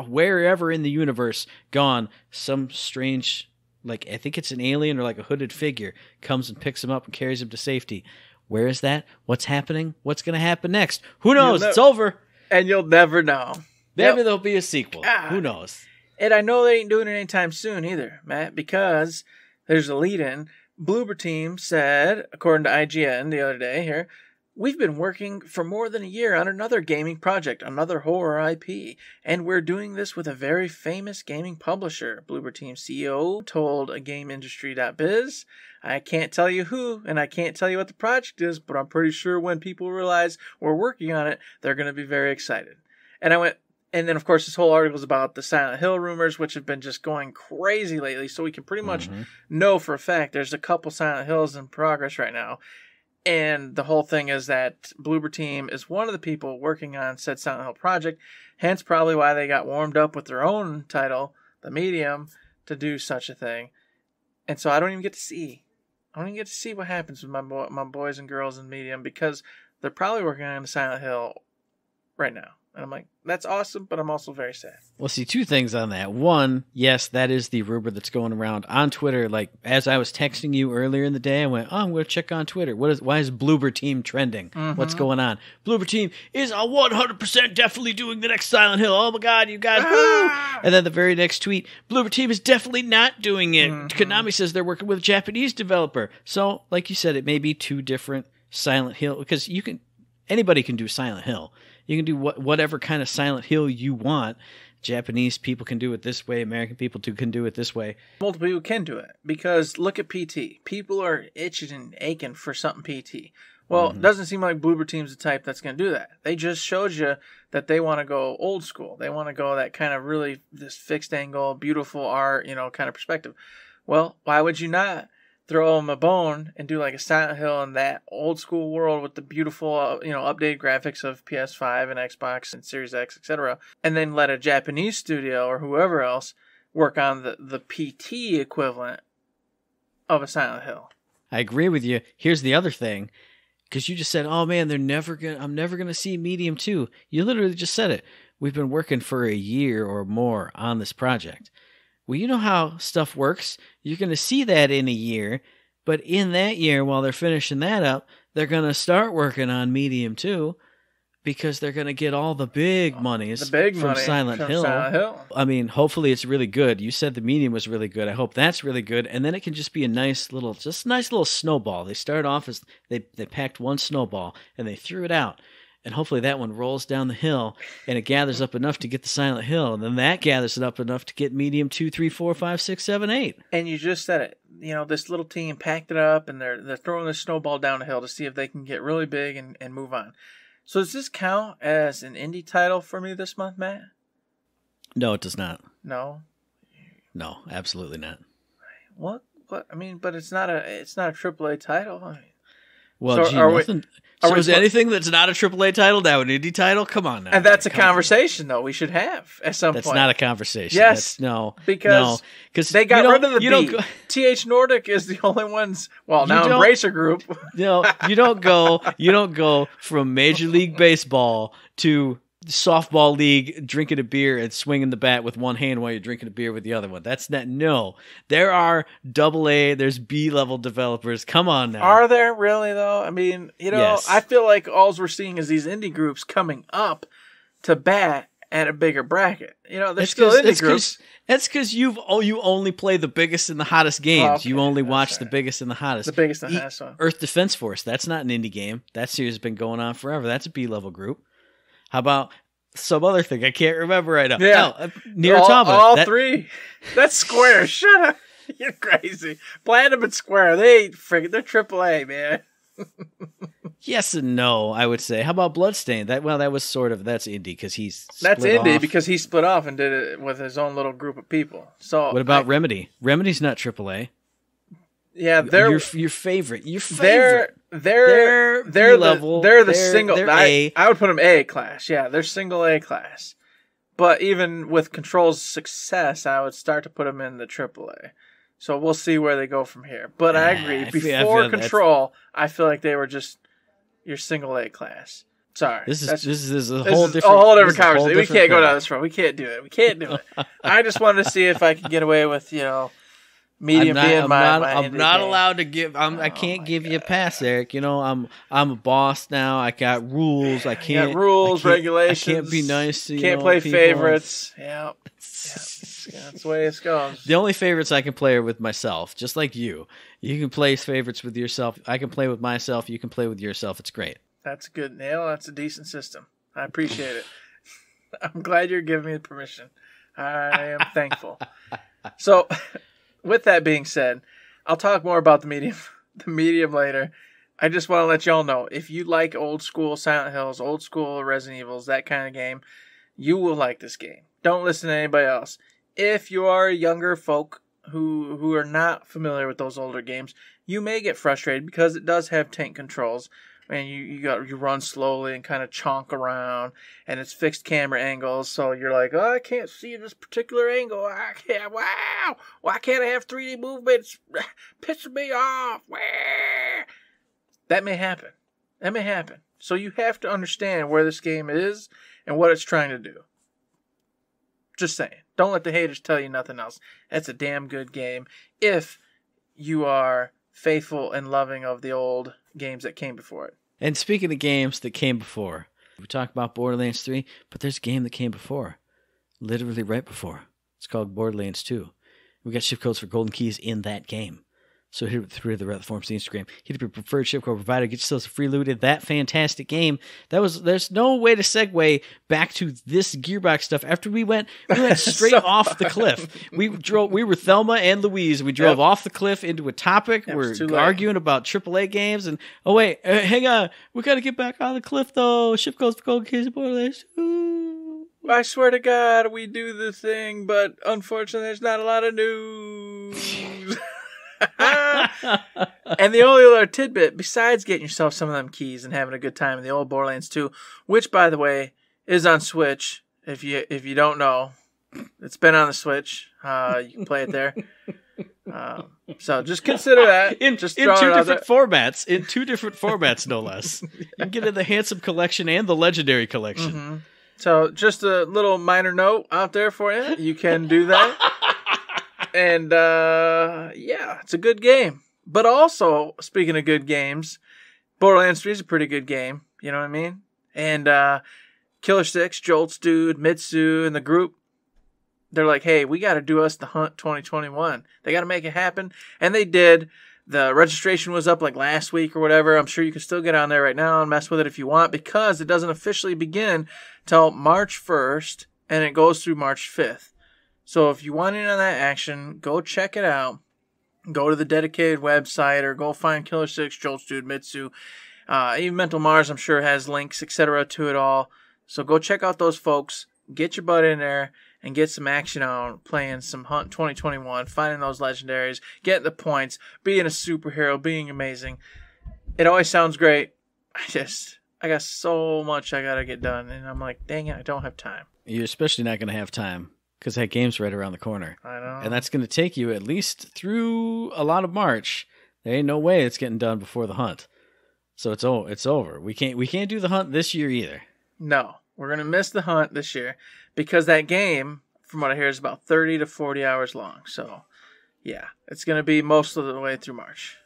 wherever in the universe gone. Some strange, like, I think it's an alien or like a hooded figure, comes and picks him up and carries him to safety. Where is that? What's happening? What's going to happen next? Who knows? It's over. And you'll never know. Maybe there'll be a sequel. God. Who knows? And I know they ain't doing it anytime soon either, Matt, because there's a lead-in. Bloober Team said, according to IGN the other day here, we've been working for more than a year on another gaming project, another horror IP, and we're doing this with a very famous gaming publisher. Bloober Team CEO told GameIndustry.biz, I can't tell you who, and I can't tell you what the project is, but I'm pretty sure when people realize we're working on it, they're going to be very excited. And I went, and then, of course, this whole article is about the Silent Hill rumors, which have been just going crazy lately. So we can pretty much know for a fact there's a couple Silent Hills in progress right now. And the whole thing is that Bloober Team is one of the people working on said Silent Hill project. Hence probably why they got warmed up with their own title, The Medium, to do such a thing. And so I don't even get to see. I don't even get to see what happens with my boys and girls in Medium, because they're probably working on Silent Hill right now. And I'm like, that's awesome, but I'm also very sad. Well, see, two things on that. One, yes, that is the rumor that's going around on Twitter. Like, as I was texting you earlier in the day, I went, I'm going to check on Twitter. Why is Bloober Team trending? What's going on? Bloober Team is 100% definitely doing the next Silent Hill. Oh, my God, you guys. Woo! And then the very next tweet, Bloober Team is definitely not doing it. Konami says they're working with a Japanese developer. So, like you said, it may be two different Silent Hill, because anybody can do Silent Hill. You can do whatever kind of Silent Hill you want. Japanese people can do it this way. American people can do it this way. Multiple people can do it, because look at PT. People are itching and aching for something PT. Well, it doesn't seem like Bloober Team's the type that's going to do that. They just showed you that they want to go old school. They want to go that kind of really this fixed angle, beautiful art, kind of perspective. Well, why would you not throw them a bone and do like a Silent Hill in that old school world with the beautiful, updated graphics of PS5 and Xbox and Series X, etc. And then let a Japanese studio or whoever else work on the PT equivalent of a Silent Hill. I agree with you. Here's the other thing. Because you just said, oh man, I'm never going to see Medium 2. You literally just said it. We've been working for a year or more on this project. Well, you know how stuff works. You're going to see that in a year, but in that year, while they're finishing that up, they're going to start working on Medium 2, because they're going to get all the big monies from Silent Hill. I mean, hopefully it's really good. You said the Medium was really good. I hope that's really good, and then it can just be a nice little snowball. They start off as they packed one snowball and they threw it out. And hopefully that one rolls down the hill, and it gathers up enough to get the Silent Hill, and then that gathers it up enough to get medium 2, 3, 4, 5, 6, 7, 8. And you just said it. You know, this little team packed it up, and they're throwing the snowball down the hill to see if they can get really big and move on. So does this count as an indie title for me this month, Matt? No, it does not. No? No, absolutely not. What? I mean, but it's not a AAA title. I mean, well, so gee, are nothing. we, so is anything that's not a AAA title now an indie title? Come on now. And that's a conversation, though, we should have at some point. That's not a conversation. Yes. Because they got rid of the B. TH Nordic is the only ones, well, now Embracer Group. You don't go from Major League Baseball to softball league drinking a beer and swinging the bat with one hand while you're drinking a beer with the other one. That's not, no. There are AA, there's B-level developers. Come on now. Are there really, though? I mean, Yes. I feel like all we're seeing is these indie groups coming up to bat at a bigger bracket. There's still indie groups. That's because you only play the biggest and the hottest games. Okay, you only watch the biggest and the hottest. The biggest and the hottest one. Earth Defense Force, that's not an indie game. That series has been going on forever. That's a B-level group. How about some other thing I can't remember right now? Yeah. Nier Automata. All three. That's Square. Shut up. You're crazy. Platinum and Square, they ain't friggin', they're AAA, man. Yes and no, I would say. How about Bloodstained? That was sort of, that's indie because That's indie because he split off and did it with his own little group of people. So what about Remedy? Remedy's not AAA. Yeah, they're your favorite. They're B-level. They're single. They're I would put them A class. Yeah, they're single A class. But even with Control's success, I would start to put them in the AAA. So we'll see where they go from here. But I agree. Before Control, I feel like they were just your single A class. Sorry. This is a whole different conversation. We can't go down this road. We can't do it. I just wanted to see if I could get away with, medium being I'm not allowed to give. I can't give you a pass, Eric. I'm a boss now. I got rules. I can't regulations. I can't be nice to can't play favorites. Yeah, that's the way it goes. The only favorites I can play are with myself, just like you. You can play favorites with yourself. I can play with myself. You can play with yourself. It's great. That's a good nail. That's a decent system. I appreciate it. I'm glad you're giving me the permission. I am thankful. So, with that being said, I'll talk more about the medium later. I just want to let y'all know, if you like old school Silent Hills, old school Resident Evils, that kind of game, you will like this game. Don't listen to anybody else. If you are younger folk who are not familiar with those older games, you may get frustrated because it does have tank controls. And you run slowly and kind of chonk around, and it's fixed camera angles, so you're like, oh, I can't see this particular angle. I can't. Wow, why can't I have 3D movements? Pissing me off. Wow. That may happen. So you have to understand where this game is and what it's trying to do. Just saying. Don't let the haters tell you nothing else. That's a damn good game if you are faithful and loving of the old games that came before it. And speaking of games that came before, we talk about Borderlands 3, but there's a game that came before. Literally right before. It's called Borderlands 2. We got shift codes for golden keys in that game. So hit it through the platforms, the Instagram. Hit up your preferred shift code provider. Get yourself some free loot in that fantastic game. There's no way to segue back to this Gearbox stuff. After we went straight off the cliff. We were Thelma and Louise. We drove off the cliff into a topic. We're arguing about AAA games. And oh wait, hang on. We got to get back on the cliff though. Shift codes for golden keys in Borderlands 2. I swear to God, we do the thing, but unfortunately, there's not a lot of news. And the only other tidbit, besides getting yourself some of them keys and having a good time in the old Borderlands 2, which, by the way, is on Switch. If you don't know, it's been on the Switch. You can play it there. So just consider that. In two different formats, no less. You can get in the Handsome Collection and the Legendary Collection. Mm-hmm. So just a little minor note out there for you. You can do that. And, it's a good game. But also, speaking of good games, Borderlands 3 is a pretty good game. You know what I mean? And Killer 6, Jolt's dude, Mitsu, and the group, they're like, hey, we got to do us the Hunt 2021. They got to make it happen. And they did. The registration was up like last week or whatever. I'm sure you can still get on there right now and mess with it if you want, because it doesn't officially begin till March 1st and it goes through March 5th. So if you want in on that action, go check it out. Go to the dedicated website or go find Killer 6, Jolts Dude, Mitsu. Even Mental Mars, I'm sure, has links, etc. to it all. So go check out those folks. Get your butt in there and get some action on playing some Hunt 2021, finding those legendaries, getting the points, being a superhero, being amazing. It always sounds great. I got so much I got to get done. And I'm like, dang it, I don't have time. You're especially not going to have time because that game's right around the corner. I know. And that's going to take you at least through a lot of March. There ain't no way it's getting done before the Hunt. So it's over. We can't do the Hunt this year either. No, we're going to miss the Hunt this year because that game, from what I hear, is about 30 to 40 hours long. So, yeah, it's going to be most of the way through March.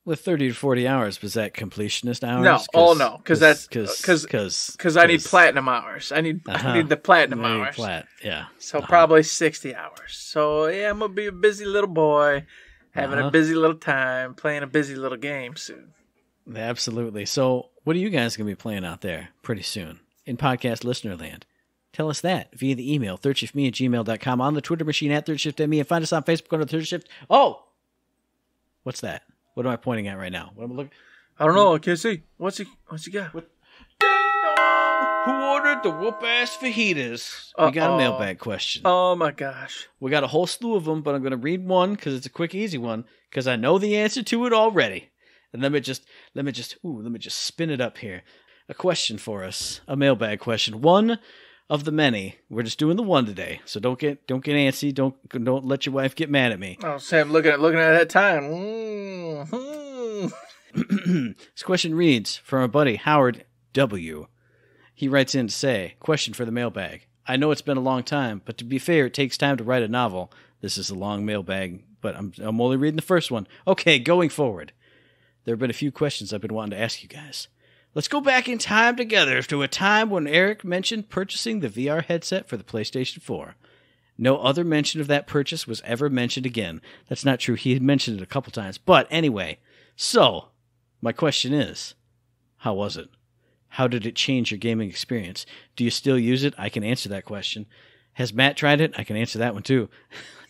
With 30 to 40 hours, was that completionist hours? No, no, because I need platinum hours. I need the platinum hours. So probably 60 hours. So yeah, I'm gonna be a busy little boy, having a busy little time, playing a busy little game soon. Absolutely. So what are you guys gonna be playing out there pretty soon in podcast listener land? Tell us that via the email thirdshiftme@gmail.com, on the Twitter machine @thirdshiftme, and find us on Facebook under Third Shift. Oh, what's that? What am I pointing at right now? What am I looking? I don't know. I can't see. What's he got? What? Who ordered the whoop-ass fajitas? We got a mailbag question. Oh, my gosh. We got a whole slew of them, but I'm going to read one because it's a quick, easy one, because I know the answer to it already. And let me just spin it up here. A question for us. A mailbag question. One of the many. We're just doing the one today, so don't get antsy. Don't let your wife get mad at me. Oh, Sam, looking at that time. This question reads from our buddy Howard W. He writes in to say, question for the mailbag. I know it's been a long time, but to be fair, it takes time to write a novel. This is a long mailbag, but I'm only reading the first one. Okay, going forward. There have been a few questions I've been wanting to ask you guys. Let's go back in time together to a time when Eric mentioned purchasing the VR headset for the PlayStation 4. No other mention of that purchase was ever mentioned again. That's not true. He had mentioned it a couple times. But anyway, so my question is, how was it? How did it change your gaming experience? Do you still use it? I can answer that question. Has Matt tried it? I can answer that one too.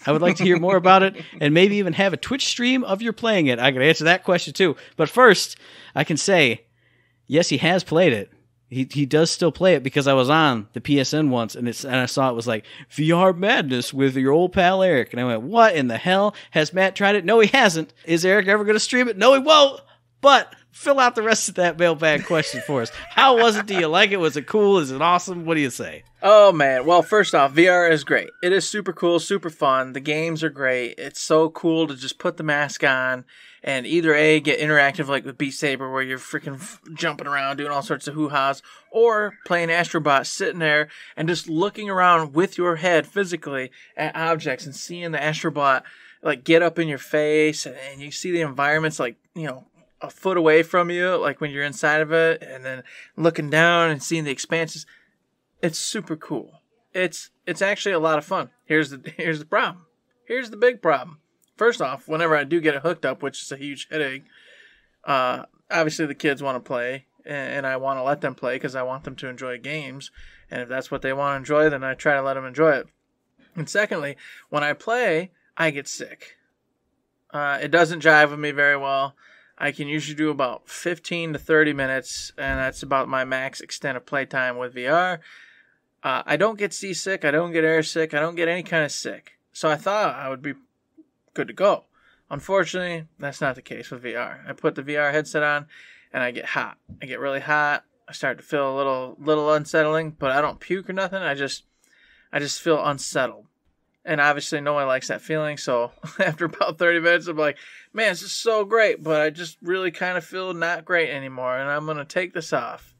I would like to hear more about it and maybe even have a Twitch stream of your playing it. I can answer that question too. But first, I can say, yes, he has played it. He does still play it because I was on the PSN once and I saw it was like VR Madness with your old pal Eric. And I went, what in the hell? Has Matt tried it? No, he hasn't. Is Eric ever going to stream it? No, he won't. But fill out the rest of that mailbag question for us. How was it? Do you like it? Was it cool? Is it awesome? What do you say? Oh, man. Well, first off, VR is great. It is super cool, super fun. The games are great. It's so cool to just put the mask on and either A, get interactive like with Beat Saber where you're freaking jumping around, doing all sorts of hoo-has, or playing Astrobot, sitting there and just looking around with your head physically at objects and seeing the Astrobot like get up in your face and you see the environments like, a foot away from you, like when you're inside of it, and then looking down and seeing the expanses. It's super cool. It's actually a lot of fun. Here's the problem. Here's the big problem. First off, whenever I do get it hooked up, which is a huge headache, obviously the kids want to play, and I want to let them play because I want them to enjoy games. And if that's what they want to enjoy, then I try to let them enjoy it. And secondly, when I play, I get sick. It doesn't jive with me very well. I can usually do about 15 to 30 minutes, and that's about my max extent of playtime with VR. I don't get seasick, I don't get air sick, I don't get any kind of sick. So I thought I would be good to go. Unfortunately, that's not the case with VR. I put the VR headset on, and I get hot. I get really hot. I start to feel a little unsettling, but I don't puke or nothing. I just feel unsettled. And obviously no one likes that feeling, so after about 30 minutes, I'm like, man, this is so great, but I just really kind of feel not great anymore, and I'm going to take this off.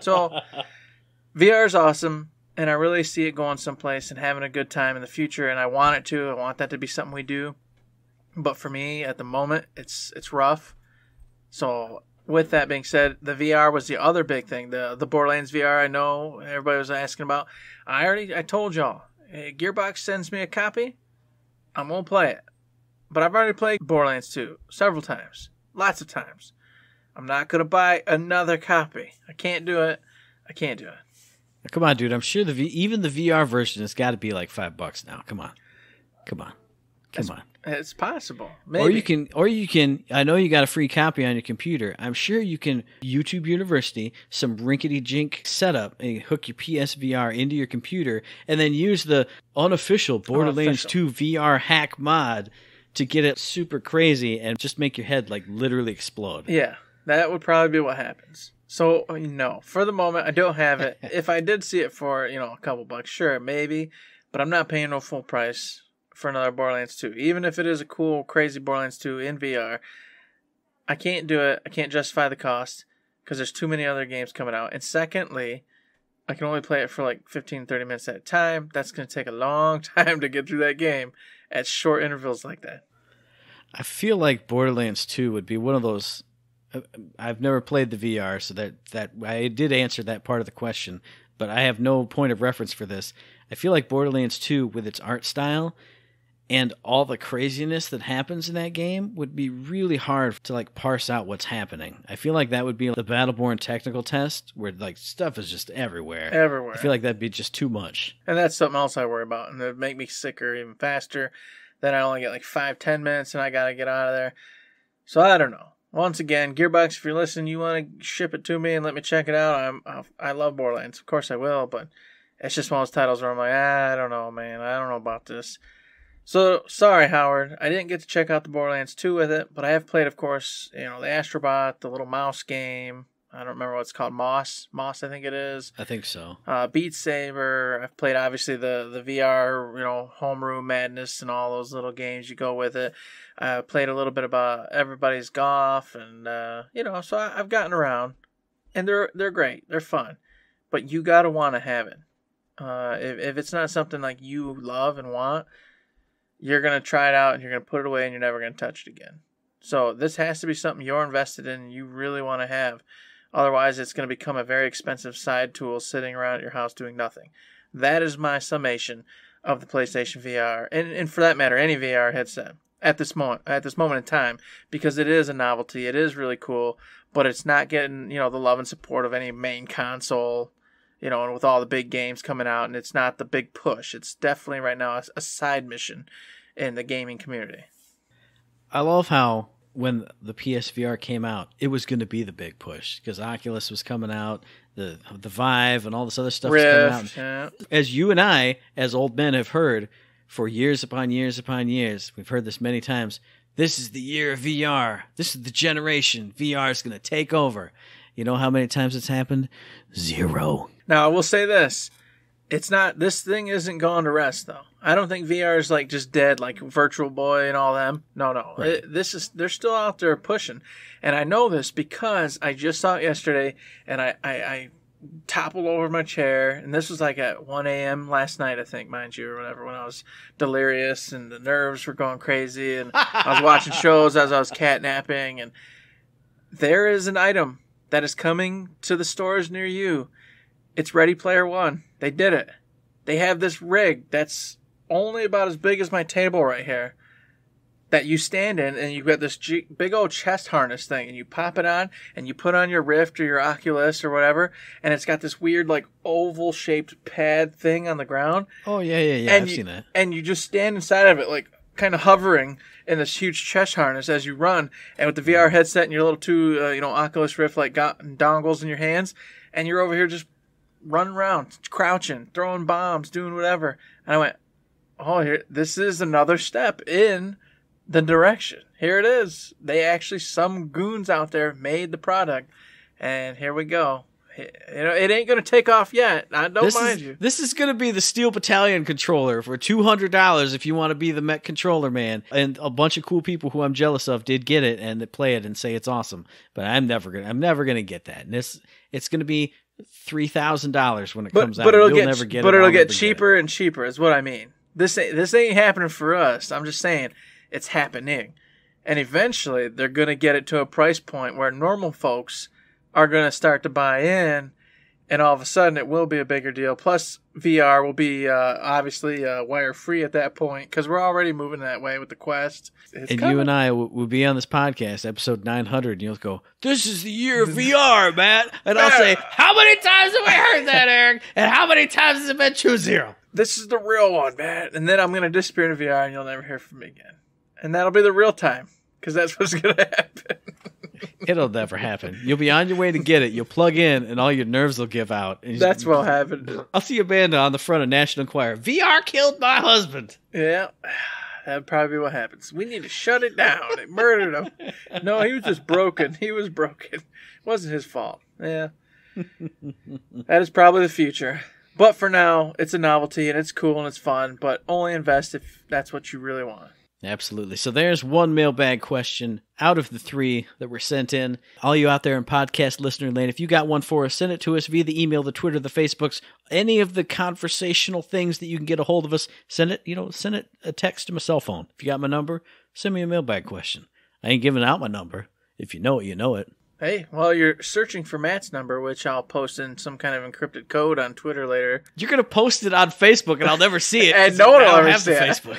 So VR is awesome, and I really see it going someplace and having a good time in the future, and I want it to. I want that to be something we do. But for me, at the moment, it's rough. So with that being said, the VR was the other big thing. The Borderlands VR, I know everybody was asking about. I told y'all. Gearbox sends me a copy, I'm going to play it. but I've already played Borderlands 2 several times. Lots of times. I'm not going to buy another copy. I can't do it. Come on, dude. I'm sure even the VR version has got to be like $5 now. Come on. It's possible. Maybe. Or you can. I know you got a free copy on your computer. I'm sure you can YouTube University some rinkety-jink setup and hook your PSVR into your computer, and then use the unofficial Borderlands 2 VR hack mod to get it super crazy and just make your head like literally explode. Yeah, that would probably be what happens. So, no, for the moment, I don't have it. If I did see it for, a couple bucks, sure, maybe. But I'm not paying no full price for another Borderlands 2. Even if it is a cool, crazy Borderlands 2 in VR, I can't do it. I can't justify the cost because there's too many other games coming out. And secondly, I can only play it for like 15, 30 minutes at a time. That's going to take a long time to get through that game at short intervals like that. I feel like Borderlands 2 would be one of those. I've never played the VR, so that I did answer that part of the question, but I have no point of reference for this. I feel like Borderlands 2, with its art style and all the craziness that happens in that game, would be really hard to like parse out what's happening. I feel like that would be the Battleborn technical test, where like stuff is just everywhere. Everywhere. I feel like that'd be just too much. And that's something else I worry about, and it'd make me sicker even faster. Then I only get like 5-10 minutes, and I gotta get out of there. So I don't know. Once again, Gearbox, if you're listening, you want to ship it to me and let me check it out. I love Borderlands. Of course I will, but it's just one of those titles where I'm like, I don't know, man. I don't know about this. So, sorry, Howard. I didn't get to check out the Borderlands 2 with it, but I have played, of course, the Astrobot, the little mouse game. I don't remember what it's called. Moss, I think it is. I think so. Beat Saber. I've played, obviously, the VR, Homeroom Madness and all those little games you go with it. I played a little bit about Everybody's Golf, and, so I've gotten around. And they're great. They're fun. But you got to want to have it. If it's not something like you love and want, you're going to try it out, and you're going to put it away, and you're never going to touch it again. So this has to be something you're invested in and you really want to have. Otherwise, it's going to become a very expensive side tool sitting around at your house doing nothing. That is my summation of the PlayStation VR, and for that matter, any VR headset at this moment in time, because it is a novelty. It is really cool, but it's not getting the love and support of any main console. And with all the big games coming out, and it's not the big push. It's definitely right now a side mission in the gaming community. I love how when the PSVR came out, it was going to be the big push because Oculus was coming out, the Vive, and all this other stuff was coming out. Yeah. As you and I, as old men, have heard for years upon years upon years, we've heard this many times, this is the year of VR. This is the generation. VR is going to take over. You know how many times it's happened? 0. Now, I will say this. This thing isn't gone to rest, though. I don't think VR is like just dead, like Virtual Boy and all them. No. Right. They're still out there pushing. And I know this because I just saw it yesterday, and I toppled over my chair, and this was like at 1 a.m. last night, I think, mind you, or whatever, when I was delirious and the nerves were going crazy, and I was watching shows as I was catnapping, and there is an item that is coming to the stores near you. It's Ready Player One. They did it. They have this rig that's only about as big as my table right here that you stand in, and you've got this big old chest harness thing, and you pop it on, and you put on your Rift or your Oculus or whatever, and it's got this weird, like, oval-shaped pad thing on the ground. Oh, yeah, I've seen that. And you just stand inside of it, like, kind of hovering in this huge chest harness as you run, and with the VR headset and your little two, Oculus Rift, like, dongles in your hands, and you're over here just running around, crouching, throwing bombs, doing whatever. And I went, this is another step in the direction. Here it is. Some goons out there made the product, and here we go. It ain't going to take off yet. I don't mind you. This is going to be the Steel Battalion controller for $200 if you want to be the mech controller man. And a bunch of cool people who I'm jealous of did get it and they play it and say it's awesome. But I'm never gonna get that. And it's going to be $3,000 when it comes out. But it'll get cheaper and cheaper. Is what I mean. This ain't happening for us. I'm just saying it's happening, and eventually they're gonna get it to a price point where normal folks are gonna start to buy in, And all of a sudden, it will be a bigger deal. Plus, VR will be obviously wire-free at that point because we're already moving that way with the Quest. And you and I will be on this podcast, episode 900, and you'll go, "This is the year of VR, Matt." And I'll say, "How many times have I heard that, Eric? And how many times has it been 2-0? This is the real one, Matt." And then I'm going to disappear into VR, and you'll never hear from me again. And that'll be the real time because that's what's going to happen. It'll never happen. You'll be on your way to get it. You'll plug in, and all your nerves will give out. That's what'll happen. I'll see Amanda on the front of National Enquirer. VR killed my husband. Yeah, that'd probably be what happens. We need to shut it down. It murdered him. No, he was just broken. He was broken. It wasn't his fault. Yeah. That is probably the future. But for now, it's a novelty, and it's cool, and it's fun. But only invest if that's what you really want. Absolutely. So there's one mailbag question out of the 3 that were sent in. All you out there in podcast listener land, if you got one for us, send it to us via the email, the Twitter, the Facebooks, any of the conversational things that you can get a hold of us. Send it a text to my cell phone. If you got my number, send me a mailbag question. I ain't giving out my number. If you know it, you know it. Hey, while you're searching for Matt's number, which I'll post in some kind of encrypted code on Twitter later. You're going to post it on Facebook, and I'll never see it. And no one will ever see it. Facebook.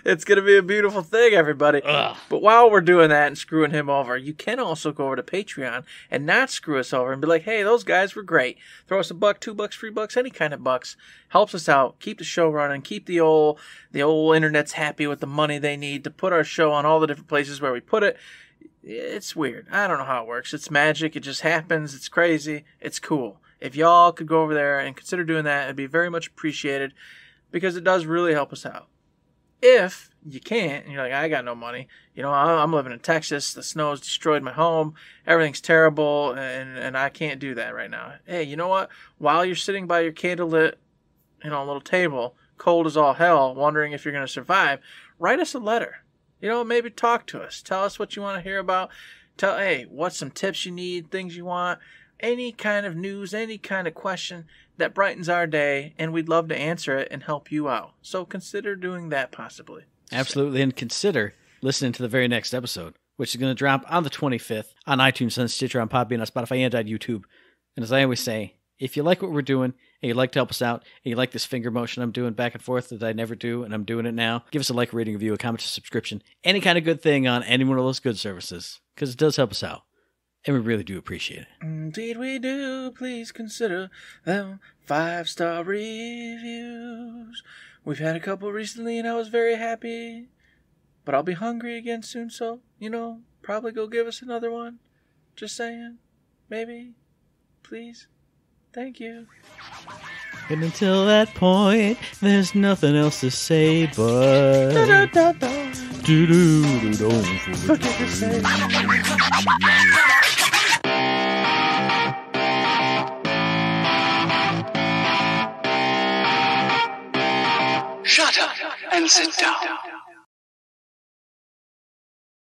It's going to be a beautiful thing, everybody. Ugh. But while we're doing that and screwing him over, you can also go over to Patreon and not screw us over and be like, hey, those guys were great. Throw us $1, $2, $3, any kind of bucks. Helps us out. Keep the show running. Keep the old internet's happy with the money they need to put our show on all the different places where we put it. It's weird. I don't know how it works. It's magic. It just happens. It's crazy. It's cool. If y'all could go over there and consider doing that, it'd be very much appreciated because it does really help us out. If you can't, and you're like, I got no money. You know, I'm living in Texas. The snow's destroyed my home. Everything's terrible, and I can't do that right now. Hey, you know what? While you're sitting by your candlelit, little table, cold as all hell, wondering if you're going to survive, write us a letter. Maybe talk to us. Tell us what you want to hear about. Hey, what's some tips you need, things you want, any kind of news, any kind of question that brightens our day, and we'd love to answer it and help you out. So consider doing that possibly. Absolutely, and consider listening to the very next episode, which is going to drop on the 25th on iTunes, on Stitcher, on Podbean, on Spotify, and on YouTube. And as I always say, if you like what we're doing, and you'd like to help us out, and you like this finger motion I'm doing back and forth that I never do, and I'm doing it now, give us a like, a rating, review, a comment, a subscription, any kind of good thing on any one of those good services, because it does help us out, and we really do appreciate it. Indeed we do. Please consider them 5-star reviews. We've had a couple recently, and I was very happy, but I'll be hungry again soon, so, probably go give us another one. Just saying. Maybe. Please. Thank you. And until that point, there's nothing else to say but Shut up and sit down.